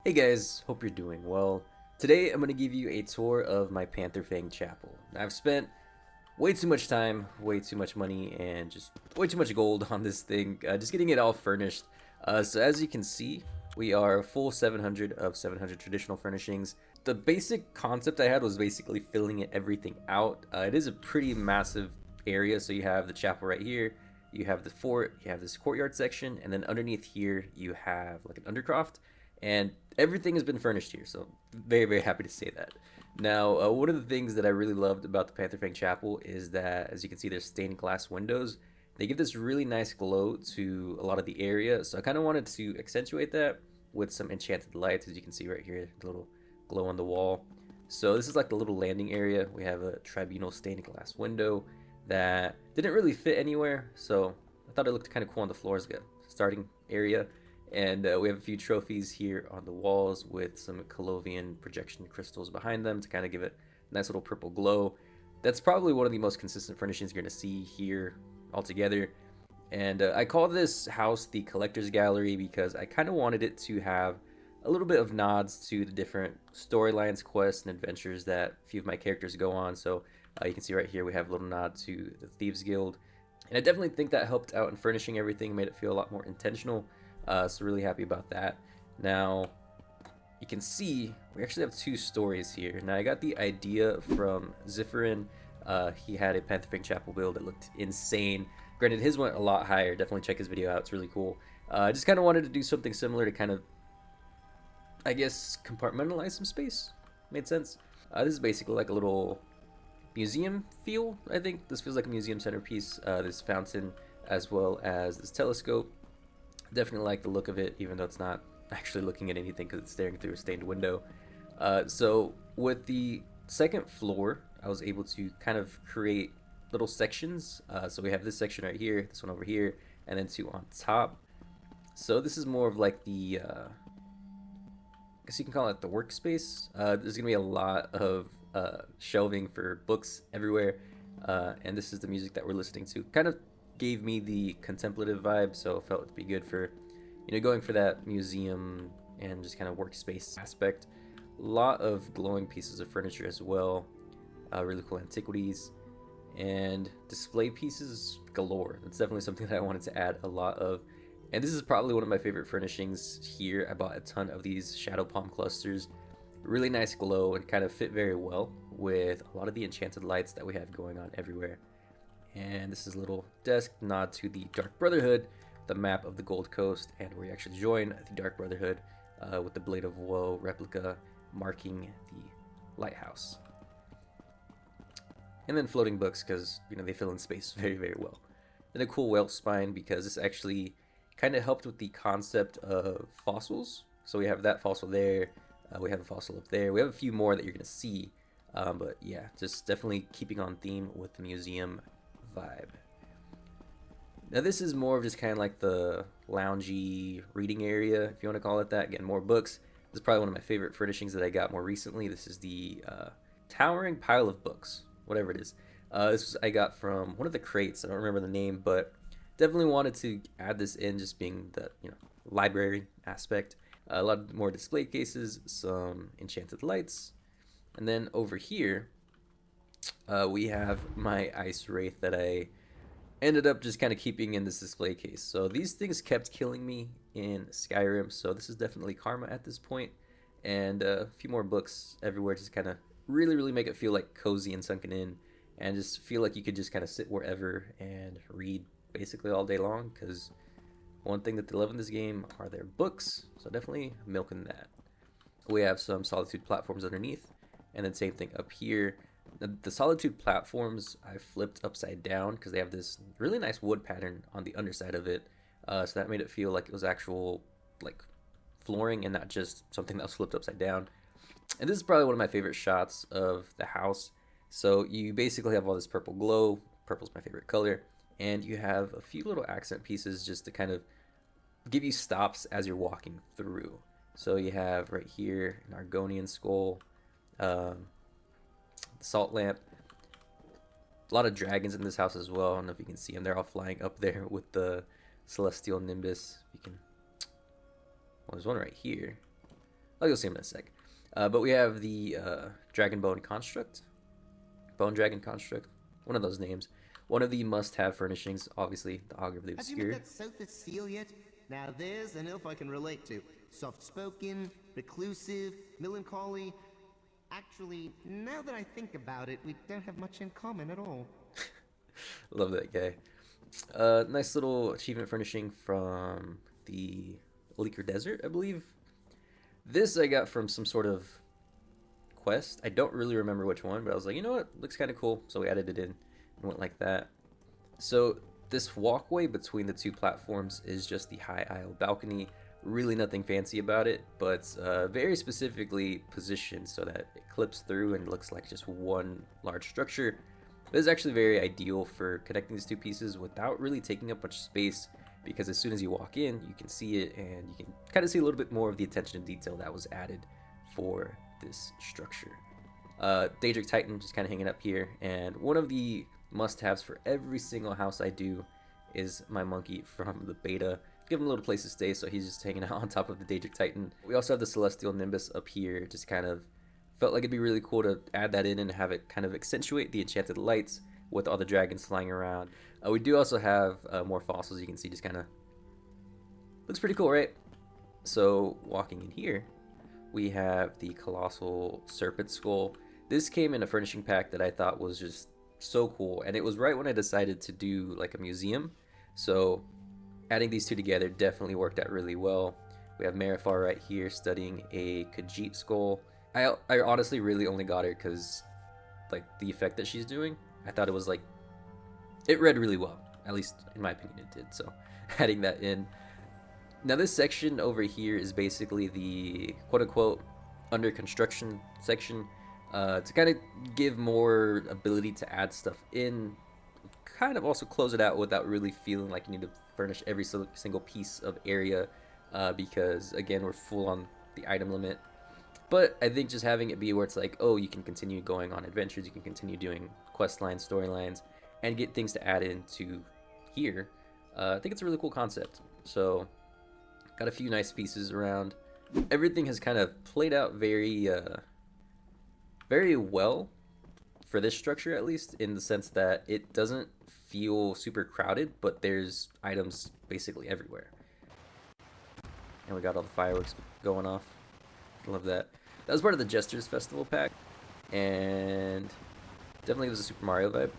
Hey guys, hope you're doing well. Today I'm going to give you a tour of my Panther Fang Chapel. I've spent way too much time, way too much money, and just way too much gold on this thing, just getting it all furnished. So as you can see, we are full 700 of 700 traditional furnishings. The basic concept I had was basically filling everything out. It is a pretty massive area, so you have the chapel right here, you have the fort, you have this courtyard section, and then underneath here you have like an Undercroft. And everything has been furnished here, so very happy to say that. Now, one of the things that I really loved about the Panther Fang Chapel is that, as you can see, there's stained glass windows. They give this really nice glow to a lot of the area, so I kind of wanted to accentuate that with some enchanted lights, as you can see right here, the little glow on the wall. So this is like the little landing area. We have a tribunal stained glass window that didn't really fit anywhere, so I thought it looked kind of cool on the floor as a starting area. And we have a few trophies here on the walls with some Colovian projection crystals behind them to kind of give it a nice little purple glow. That's probably one of the most consistent furnishings you're going to see here altogether. And I call this house the Collector's Gallery because I kind of wanted it to have a little bit of nods to the different storylines, quests, and adventures that a few of my characters go on. So you can see right here we have a little nod to the Thieves Guild. And I definitely think that helped out in furnishing everything, made it feel a lot more intentional. So really happy about that. Now, you can see we actually have two stories here. Now, I got the idea from Zifferin. He had a Panther Fang Chapel build that looked insane. Granted, his went a lot higher. Definitely check his video out. It's really cool. I just kind of wanted to do something similar to kind of, I guess, compartmentalize some space. Made sense. This is basically like a little museum feel, I think. This feels like a museum centerpiece. This fountain as well as this telescope. Definitely like the look of it, even though it's not actually looking at anything because it's staring through a stained window. So with the second floor, I was able to kind of create little sections. So we have this section right here, this one over here, and then two on top. So this is more of like the, I guess you can call it the workspace. There's going to be a lot of shelving for books everywhere. And this is the music that we're listening to. Kind of gave me the contemplative vibe, so it felt to be good for, you know, going for that museum and just kind of workspace aspect. A lot of glowing pieces of furniture as well, really cool antiquities and display pieces galore. That's definitely something that I wanted to add a lot of, and this is probably one of my favorite furnishings here. I bought a ton of these shadow palm clusters, really nice glow, and kind of fit very well with a lot of the enchanted lights that we have going on everywhere. And this is a little desk nod to the Dark Brotherhood, the map of the Gold Coast, and where you actually join the Dark Brotherhood with the Blade of Woe replica marking the lighthouse. And then floating books because, you know, they fill in space very well. Then a cool whale spine because this actually kind of helped with the concept of fossils. So we have that fossil there, we have a fossil up there, we have a few more that you're going to see. But yeah, just definitely keeping on theme with the museum vibe. Now this is more of just kind of like the loungy reading area, if you want to call it that. Again, more books. This is probably one of my favorite furnishings that I got more recently. This is the towering pile of books, whatever it is. I got from one of the crates. I don't remember the name, but definitely wanted to add this in, just being the, you know, library aspect. A lot more display cases, some enchanted lights, and then over here we have my ice wraith that I ended up just kind of keeping in this display case. So these things kept killing me in Skyrim, so this is definitely karma at this point. And a few more books everywhere, just kind of really make it feel like cozy and sunken in, and just feel like you could just kind of sit wherever and read basically all day long, because one thing that they love in this game are their books, so definitely milking that. We have some Solitude platforms underneath, and then same thing up here. The Solitude platforms I flipped upside down because they have this really nice wood pattern on the underside of it, so that made it feel like it was actual like flooring and not just something that was flipped upside down. And this is probably one of my favorite shots of the house. So you basically have all this purple glow. Purple's my favorite color, and you have a few little accent pieces just to kind of give you stops as you're walking through. So you have right here an Argonian skull, salt lamp, a lot of dragons in this house as well. I don't know if you can see them. They're all flying up there with the celestial nimbus. You can, well, there's one right here. Oh, you'll see him in a sec. But we have the Dragon Bone Construct. Bone Dragon Construct. One of those names. One of the must-have furnishings, obviously, the Augur of the Have you met Obscure. that Southwest seal yet? Now there's an elf I can relate to. Soft-spoken, reclusive, melancholy. Actually, now that I think about it, we don't have much in common at all. Love that guy. Nice little achievement furnishing from the Leaker Desert, I believe. This I got from some sort of quest. I don't really remember which one, but I was like, you know what? Looks kind of cool. So we added it in and went like that. So this walkway between the two platforms is just the high aisle balcony. Really nothing fancy about it, but very specifically positioned so that it clips through and looks like just one large structure. This is actually very ideal for connecting these two pieces without really taking up much space, because as soon as you walk in, you can see it and you can kind of see a little bit more of the attention to detail that was added for this structure. Daedric Titan just kind of hanging up here, and one of the must-haves for every single house I do is my monkey from the beta. Give him a little place to stay, so he's just hanging out on top of the Daedric Titan. We also have the Celestial Nimbus up here, just kind of felt like it'd be really cool to add that in and have it kind of accentuate the enchanted lights with all the dragons flying around. We do also have more fossils. You can see just kind of looks pretty cool, right? So walking in here, we have the Colossal Serpent Skull. This came in a furnishing pack that I thought was just so cool, and it was right when I decided to do like a museum. So adding these two together definitely worked out really well. We have Marifar right here studying a Khajiit skull. I honestly really only got her because like the effect that she's doing. I thought it was like, it read really well, at least in my opinion it did, so adding that in. Now this section over here is basically the quote-unquote under construction section, to kind of give more ability to add stuff in, kind of also close it out without really feeling like you need to furnish every single piece of area, because again we're full on the item limit. But I think just having it be where it's like, oh, you can continue going on adventures, you can continue doing quest lines, storylines, and get things to add into here. I think it's a really cool concept. So, got a few nice pieces around. Everything has kind of played out very well for this structure, at least, in the sense that it doesn't feel super crowded, but there's items basically everywhere. And we got all the fireworks going off. Love that. That was part of the Jesters Festival pack, and definitely was a Super Mario vibe.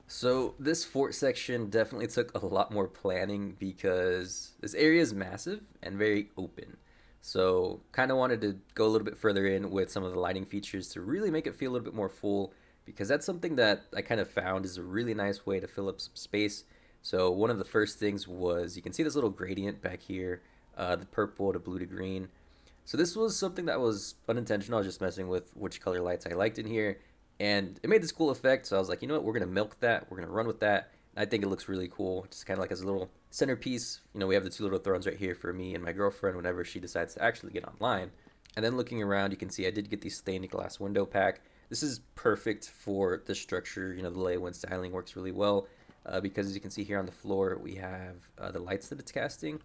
So this fort section definitely took a lot more planning because this area is massive and very open. So kind of wanted to go a little bit further in with some of the lighting features to really make it feel a little bit more full, because that's something that I kind of found is a really nice way to fill up some space. So one of the first things was, you can see this little gradient back here, the purple to blue to green. So this was something that was unintentional. I was just messing with which color lights I liked in here, and it made this cool effect. So I was like, you know what, we're gonna milk that, we're gonna run with that. And I think it looks really cool, just kind of like as a little centerpiece. You know, we have the two little thrones right here for me and my girlfriend whenever she decides to actually get online. And then looking around, you can see I did get the stained glass window pack. This is perfect for the structure. You know, the lay-wind styling works really well. Because as you can see here on the floor, we have the lights that it's casting,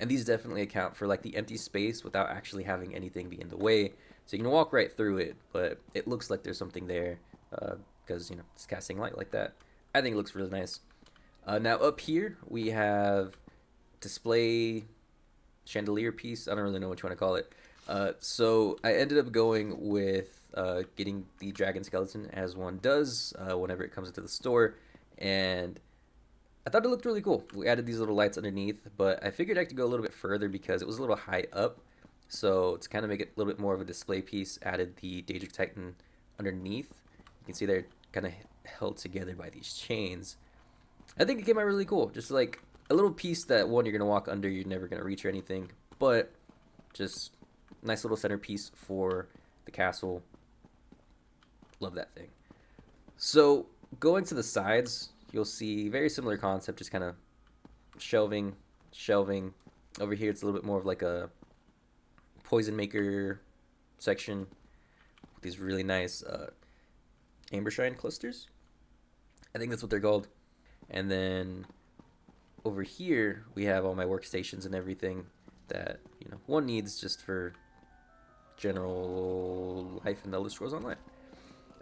and these definitely account for like the empty space without actually having anything be in the way. So you can walk right through it, but it looks like there's something there, because you know it's casting light like that. I think it looks really nice. Now up here we have display chandelier piece. I don't really know what you want to call it. So I ended up going with getting the dragon skeleton, as one does whenever it comes into the store. And I thought it looked really cool. We added these little lights underneath, but I figured I could go a little bit further because it was a little high up. So to kind of make it a little bit more of a display piece, added the Daedric Titan underneath. You can see they're kind of held together by these chains. I think it came out really cool. Just like a little piece that, one, you're going to walk under, you're never going to reach or anything. But just nice little centerpiece for the castle. Love that thing. So going to the sides, you'll see very similar concept, just kind of shelving. Over here, it's a little bit more of like a poison maker section with these really nice amber shine clusters. I think that's what they're called. And then over here we have all my workstations and everything that one needs just for general life in the Elder Scrolls Online.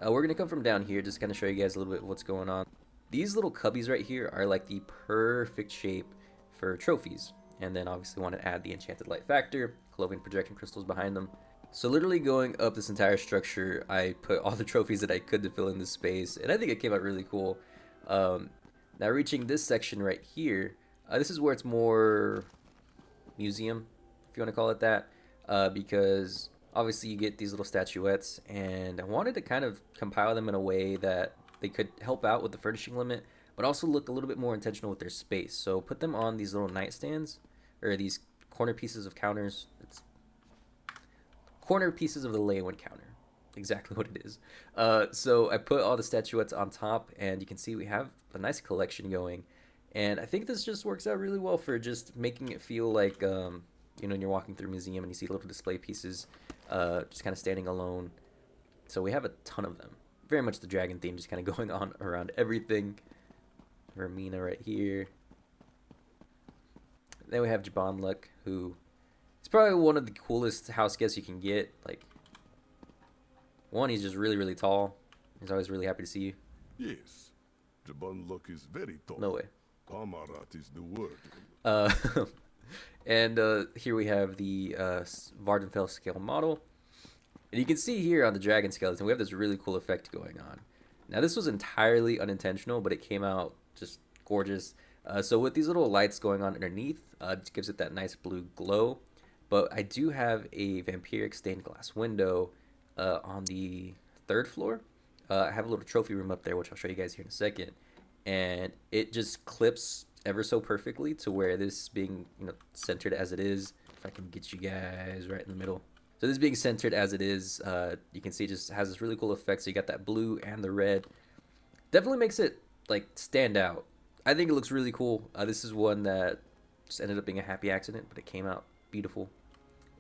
We're gonna come from down here, just kind of show you guys a little bit of what's going on. These little cubbies right here are like the perfect shape for trophies, and then obviously want to add the enchanted light factor, clothing projection crystals behind them. So literally going up this entire structure, I put all the trophies that I could to fill in this space, and I think it came out really cool. Now reaching this section right here, this is where it's more museum, if you want to call it that, because obviously you get these little statuettes, and I wanted to kind of compile them in a way that they could help out with the furnishing limit, but also look a little bit more intentional with their space. So put them on these little nightstands, or these corner pieces of counters. It's corner pieces of the lay-in counter, exactly what it is. So I put all the statuettes on top, and you can see we have a nice collection going, and I think this just works out really well for just making it feel like when you're walking through a museum and you see little display pieces just kind of standing alone. So we have a ton of them, very much the dragon theme just kind of going on around everything. Vermina right here. Then we have Jabon Luck, who is probably one of the coolest house guests you can get. Like, one, he's just really, really tall. He's always really happy to see you. Yes, Jabon Luck is very tall. No way. Pamarat is the word. And here we have the Vardenfell scale model. And you can see here on the dragon skeleton, we have this really cool effect going on. Now, this was entirely unintentional, but it came out just gorgeous. So with these little lights going on underneath, it gives it that nice blue glow. But I do have a vampiric stained glass window on the 3rd floor. I have a little trophy room up there, which I'll show you guys here in a second. And it just clips ever so perfectly to where this being centered as it is. If I can get you guys right in the middle. So this being centered as it is, you can see it just has this really cool effect. So you got that blue and the red. Definitely makes it like stand out. I think it looks really cool. This is one that just ended up being a happy accident, but it came out beautiful.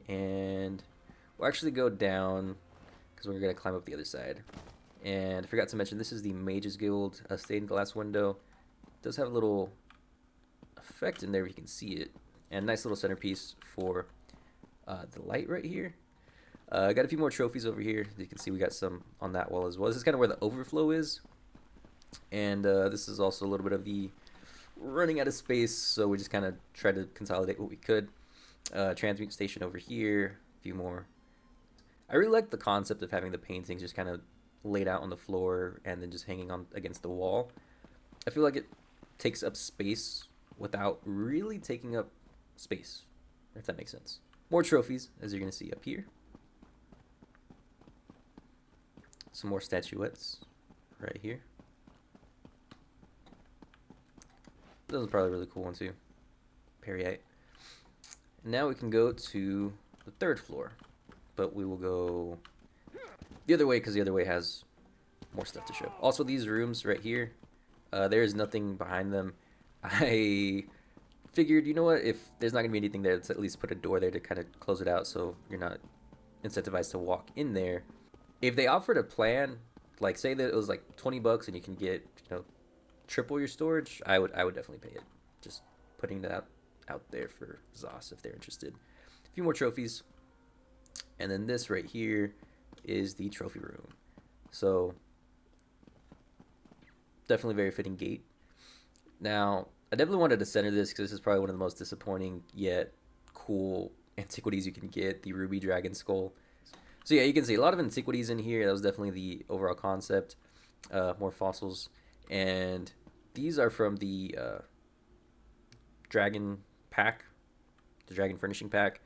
And we'll actually go down because we're going to climb up the other side. And I forgot to mention, this is the Mage's Guild stained glass window. It does have a little effect in there if you can see it. And nice little centerpiece for the light right here. I got a few more trophies over here. You can see we got some on that wall as well. This is kind of where the overflow is. And this is also a little bit of the running out of space, so we just kind of tried to consolidate what we could. Transmute station over here, a few more. I really like the concept of having the paintings just kind of laid out on the floor and then just hanging on against the wall. I feel like it takes up space without really taking up space, if that makes sense. More trophies, as you're going to see up here. Some more statuettes right here. This is probably a really cool one too. Periite. Now we can go to the 3rd floor, but we will go the other way because the other way has more stuff to show. Also, these rooms right here, there is nothing behind them. I figured, you know what, if there's not going to be anything there, let's at least put a door there to kind of close it out so you're not incentivized to walk in there. If they offered a plan, like say that it was like $20 and you can get, triple your storage, I would definitely pay it. Just putting that out there for Zos if they're interested. A few more trophies. And then this right here is the trophy room. So definitely very fitting gate. Now, I definitely wanted to center this because this is probably one of the most disappointing yet cool antiquities you can get, the ruby dragon skull. So yeah, you can see a lot of antiquities in here. That was definitely the overall concept. More fossils. And these are from the dragon pack, the dragon furnishing pack.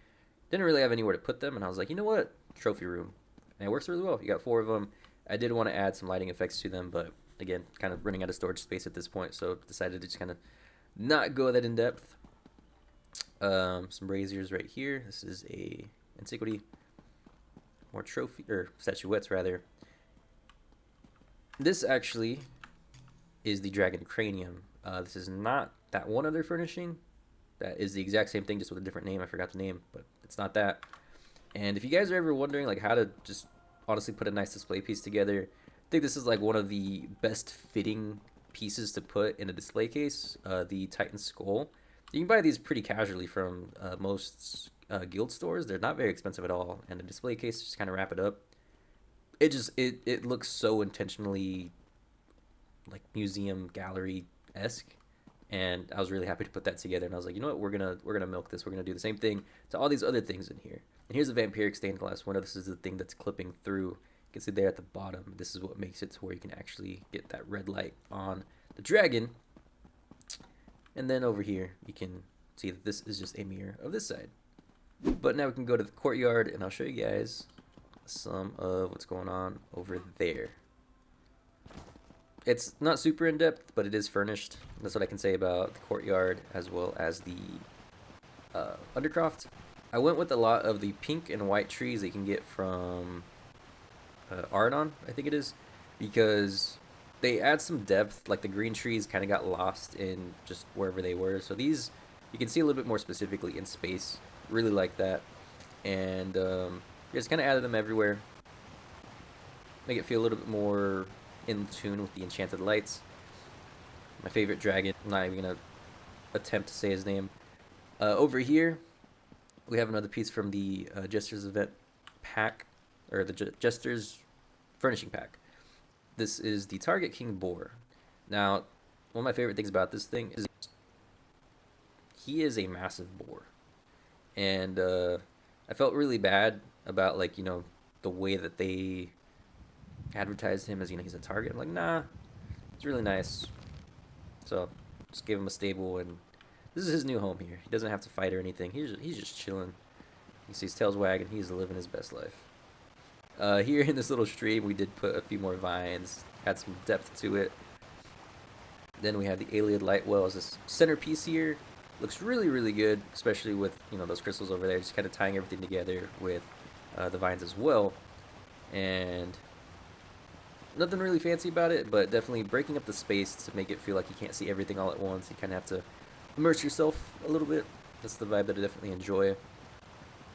Didn't really have anywhere to put them, and I was like, you know what? Trophy room. And it works really well. You got 4 of them. I did want to add some lighting effects to them, but again, kind of running out of storage space at this point, so decided to just kind of not go that in depth. Some braziers right here. This is a antiquity. More trophy, or statuettes rather. This actually is the dragon cranium. This is not that one other furnishing. That is the exact same thing, just with a different name. I forgot the name, but it's not that. And if you guys are ever wondering like how to just honestly put a nice display piece together, I think this is like one of the best fitting pieces to put in a display case, the Titan Skull. You can buy these pretty casually from most guild stores. They're not very expensive at all, and the display case just kind of wrap it up. It looks so intentionally like museum gallery-esque, and I was really happy to put that together. And I was like, you know what, we're gonna milk this. We're gonna do the same thing to all these other things in here. And here's a vampiric stained glass window. This is the thing that's clipping through. You can see there at the bottom. This is what makes it to where you can actually get that red light on the dragon. And then over here, you can see that this is just a mirror of this side. But now we can go to the courtyard, and I'll show you guys some of what's going on over there. It's not super in-depth, but it is furnished. That's what I can say about the courtyard as well as the Undercroft. I went with a lot of the pink and white trees that you can get from Ardon, I think it is, because they add some depth. Like the green trees kind of got lost in just wherever they were. So these, you can see a little bit more specifically in space. Really like that. And just kind of added them everywhere. Make it feel a little bit more in tune with the enchanted lights. My favorite dragon. I'm not even going to attempt to say his name. Over here, we have another piece from the Jester's event pack, or the Jester's furnishing pack. This is the Target King Boar. Now, one of my favorite things about this thing is he is a massive boar. And I felt really bad about, like, you know, the way that they advertised him as, you know, he's a target. I'm like, nah, it's really nice. So, just gave him a stable, and this is his new home here. He doesn't have to fight or anything. He's just chilling. You see his tail's wagging. He's living his best life. Here in this little stream, we did put a few more vines, add some depth to it. Then we have the Alien Light Wells. This centerpiece here looks really, really good, especially with, you know, those crystals over there, just kind of tying everything together with the vines as well. And nothing really fancy about it, but definitely breaking up the space to make it feel like you can't see everything all at once. You kind of have to immerse yourself a little bit. That's the vibe that I definitely enjoy.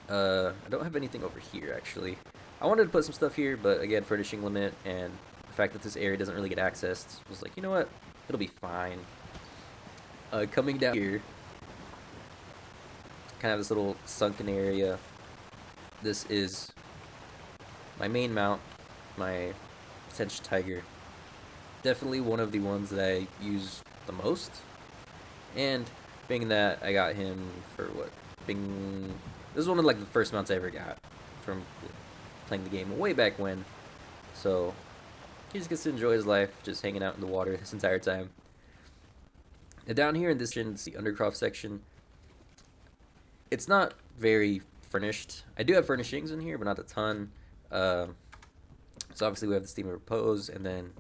I don't have anything over here, actually. I wanted to put some stuff here, but again, furnishing limit and the fact that this area doesn't really get accessed, I was like, you know what, it'll be fine. Coming down here, kind of this little sunken area. This is my main mount, my Tench Tiger. Definitely one of the ones that I use the most. And being that I got him for what? This is one of like the first mounts I ever got from playing the game way back when. So he just gets to enjoy his life, just hanging out in the water this entire time. And down here in this section, it's the Undercroft section. It's not very furnished. I do have furnishings in here, but not a ton. So obviously we have the Steam of Repose, and then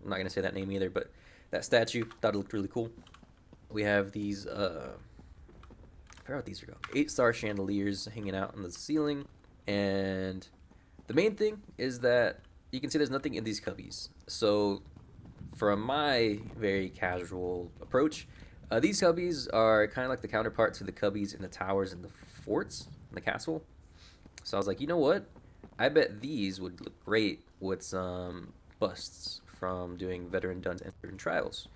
I'm not going to say that name either, but that statue, thought it looked really cool. We have these, I forgot what these are called, 8-star chandeliers hanging out on the ceiling. And the main thing is that you can see there's nothing in these cubbies. So from my very casual approach, these cubbies are kind of like the counterpart to the cubbies in the towers and the forts in the castle. So I was like, you know what? I bet these would look great with some busts from doing veteran duns and veteran trials.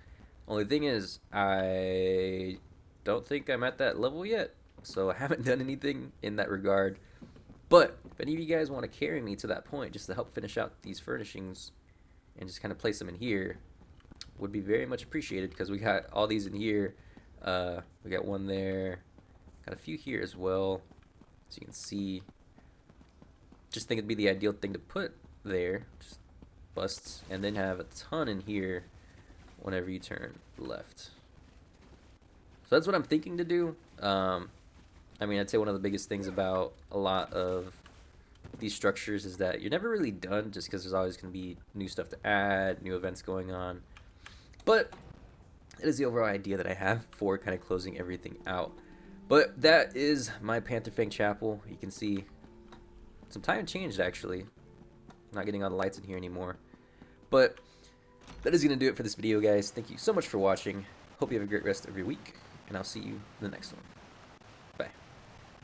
Only thing is, I don't think I'm at that level yet, so I haven't done anything in that regard. But if any of you guys want to carry me to that point just to help finish out these furnishings and just kind of place them in here, would be very much appreciated, because we got all these in here. We got one there, got a few here as well, so you can see. Just think it'd be the ideal thing to put there, just busts, and then have a ton in here whenever you turn left. So that's what I'm thinking to do. I mean, I'd say one of the biggest things about a lot of these structures is that you're never really done, just because there's always going to be new stuff to add, new events going on. But it is the overall idea that I have for kind of closing everything out. But that is my Panther Fang Chapel. You can see some time changed, actually. Not getting all the lights in here anymore. But that is going to do it for this video, guys. Thank you so much for watching. Hope you have a great rest of your week, and I'll see you in the next one.